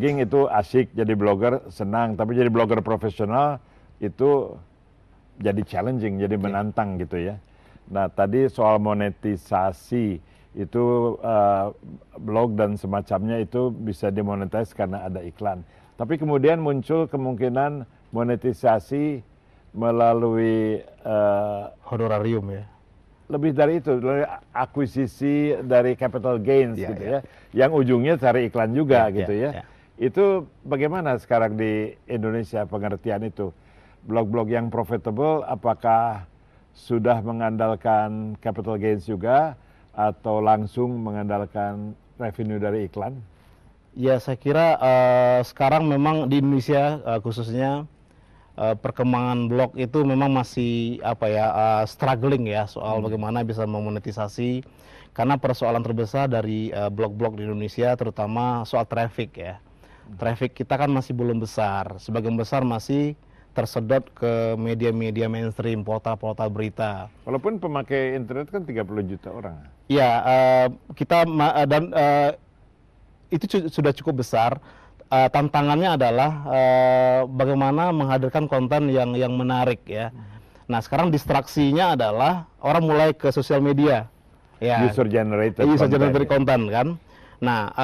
blogging itu asyik, jadi blogger senang, tapi jadi blogger profesional itu jadi challenging, jadi menantang gitu ya. Nah tadi soal monetisasi itu blog dan semacamnya itu bisa dimonetize karena ada iklan. Tapi kemudian muncul kemungkinan monetisasi melalui honorarium ya. lebih dari itu, dari akuisisi dari capital gains gitu ya, yang ujungnya cari iklan juga gitu ya. Itu bagaimana sekarang di Indonesia pengertian itu? Blog-blog yang profitable apakah sudah mengandalkan capital gains juga atau langsung mengandalkan revenue dari iklan? Ya saya kira sekarang memang di Indonesia khususnya perkembangan blog itu memang masih struggling ya soal bagaimana bisa memonetisasi, karena persoalan terbesar dari blog-blog di Indonesia terutama soal traffic ya. Traffic kita kan masih belum besar, sebagian besar masih tersedot ke media-media mainstream, portal-portal berita. Walaupun pemakai internet kan 30 juta orang. Ya, itu sudah cukup besar. Tantangannya adalah bagaimana menghadirkan konten yang menarik ya. Nah sekarang distraksinya adalah orang mulai ke sosial media, ya. User generated content kan. Nah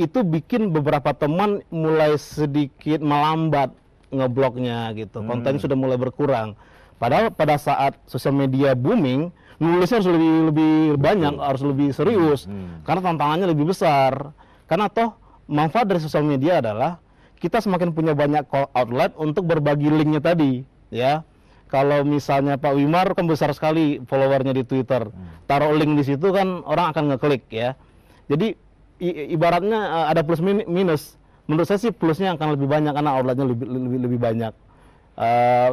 itu bikin beberapa teman mulai sedikit melambat ngeblognya gitu. Kontennya sudah mulai berkurang. Padahal pada saat sosial media booming, nulisnya harus lebih banyak, harus lebih serius, karena tantangannya lebih besar. Karena toh manfaat dari sosial media adalah kita semakin punya banyak outlet untuk berbagi linknya tadi, ya. Kalau misalnya Pak Wimar kan besar sekali followernya di Twitter, taruh link di situ kan orang akan ngeklik ya. Jadi ibaratnya ada plus minus. Menurut saya sih plusnya akan lebih banyak karena outletnya lebih banyak.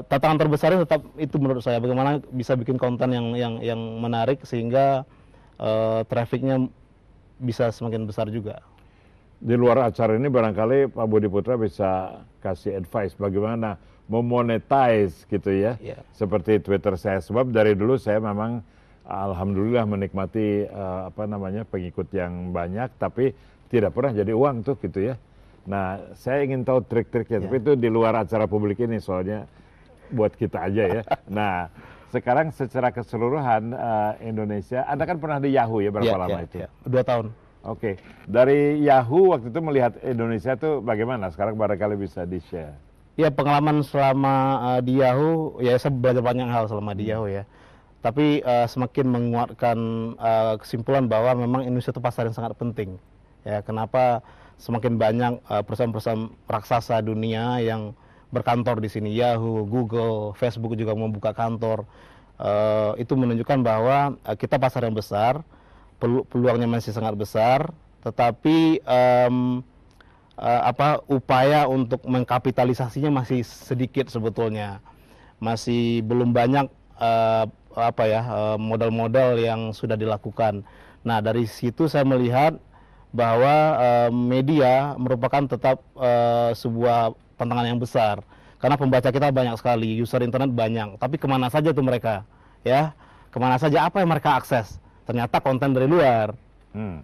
Tantangan terbesarnya tetap itu menurut saya, bagaimana bisa bikin konten yang menarik sehingga trafficnya bisa semakin besar juga. Di luar acara ini barangkali Pak Budi Putra bisa kasih advice bagaimana memonetize gitu ya, seperti Twitter saya. Sebab dari dulu saya memang alhamdulillah menikmati pengikut yang banyak, tapi tidak pernah jadi uang tuh gitu ya. Nah saya ingin tahu trik-triknya, tapi itu di luar acara publik ini soalnya buat kita aja ya. Nah sekarang secara keseluruhan Indonesia, Anda kan pernah di Yahoo ya berapa lama itu? 2 tahun. Oke, dari Yahoo waktu itu melihat Indonesia tuh bagaimana? Sekarang barangkali bisa di-share. Ya pengalaman selama di Yahoo, ya saya belajar banyak hal selama di Yahoo ya. Tapi semakin menguatkan kesimpulan bahwa memang Indonesia itu pasar yang sangat penting. Ya, kenapa semakin banyak perusahaan-perusahaan raksasa dunia yang berkantor di sini, Yahoo, Google, Facebook juga membuka kantor. Itu menunjukkan bahwa kita pasar yang besar. Peluangnya masih sangat besar, tetapi upaya untuk mengkapitalisasinya masih sedikit sebetulnya, masih belum banyak modal-modal yang sudah dilakukan. Nah dari situ saya melihat bahwa media merupakan tetap sebuah tantangan yang besar, karena pembaca kita banyak sekali, user internet banyak, tapi kemana saja tuh mereka, ya, kemana saja, apa yang mereka akses? Ternyata konten dari luar.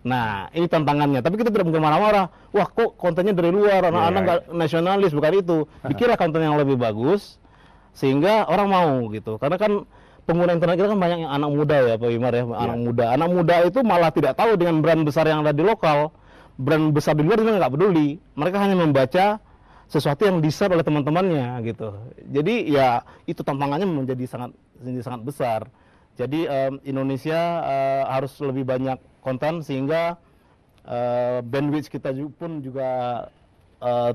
Nah ini tantangannya, tapi kita tidak mungkin marah-marah, wah kok kontennya dari luar, anak-anak nggak nasionalis, bukan itu. Dikira konten yang lebih bagus sehingga orang mau gitu, karena kan pengguna internet kita kan banyak yang anak muda ya Pak Wimar ya, anak muda itu malah tidak tahu dengan brand besar yang ada di lokal, brand besar di luar dia nggak peduli, mereka hanya membaca sesuatu yang di-share oleh teman-temannya gitu. Jadi ya itu tantangannya menjadi sangat besar. Jadi Indonesia harus lebih banyak konten sehingga bandwidth kita pun juga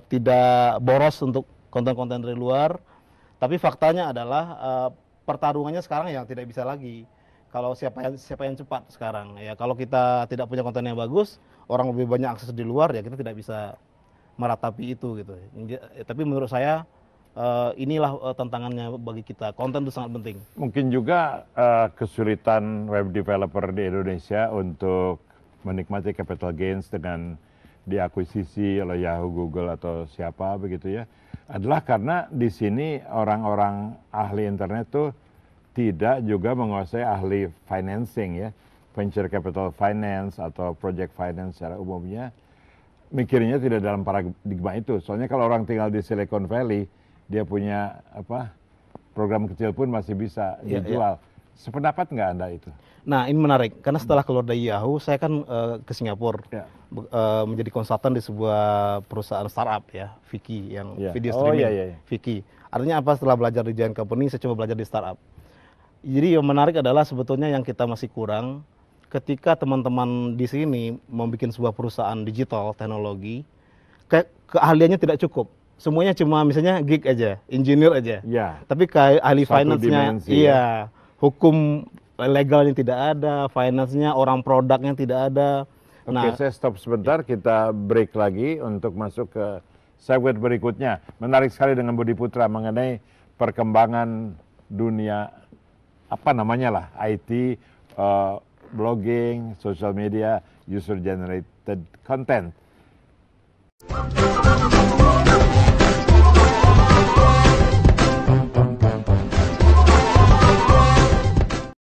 tidak boros untuk konten-konten dari luar. Tapi faktanya adalah pertarungannya sekarang yang tidak bisa lagi. Kalau siapa yang cepat sekarang ya. Kalau kita tidak punya konten yang bagus, orang lebih banyak akses di luar ya kita tidak bisa meratapi itu gitu. Tapi menurut saya inilah tantangannya bagi kita. Konten itu sangat penting. Mungkin juga kesulitan web developer di Indonesia untuk menikmati capital gains dengan diakuisisi oleh Yahoo, Google atau siapa begitu ya, adalah karena di sini orang-orang ahli internet tuh tidak juga menguasai ahli financing ya, venture capital finance atau project finance secara umumnya. mikirnya tidak dalam paradigma itu. Soalnya kalau orang tinggal di Silicon Valley, dia punya program kecil pun masih bisa dijual. Sependapat nggak Anda itu? Nah, ini menarik karena setelah keluar dari Yahoo, saya kan ke Singapura menjadi konsultan di sebuah perusahaan startup ya, Viki yang video streaming. Viki. Artinya apa? Setelah belajar di Giant Company, saya coba belajar di startup. Jadi yang menarik adalah sebetulnya yang kita masih kurang ketika teman-teman di sini membuat sebuah perusahaan digital teknologi, keahliannya tidak cukup. Semuanya cuma misalnya geek aja, engineer aja. Ya. Tapi ahli finance-nya, hukum legalnya tidak ada, finance-nya, orang produknya tidak ada. Oke, saya stop sebentar, kita break lagi untuk masuk ke segmen berikutnya. Menarik sekali dengan Budi Putra mengenai perkembangan dunia, apa namanya lah, IT, blogging, social media, user generated content.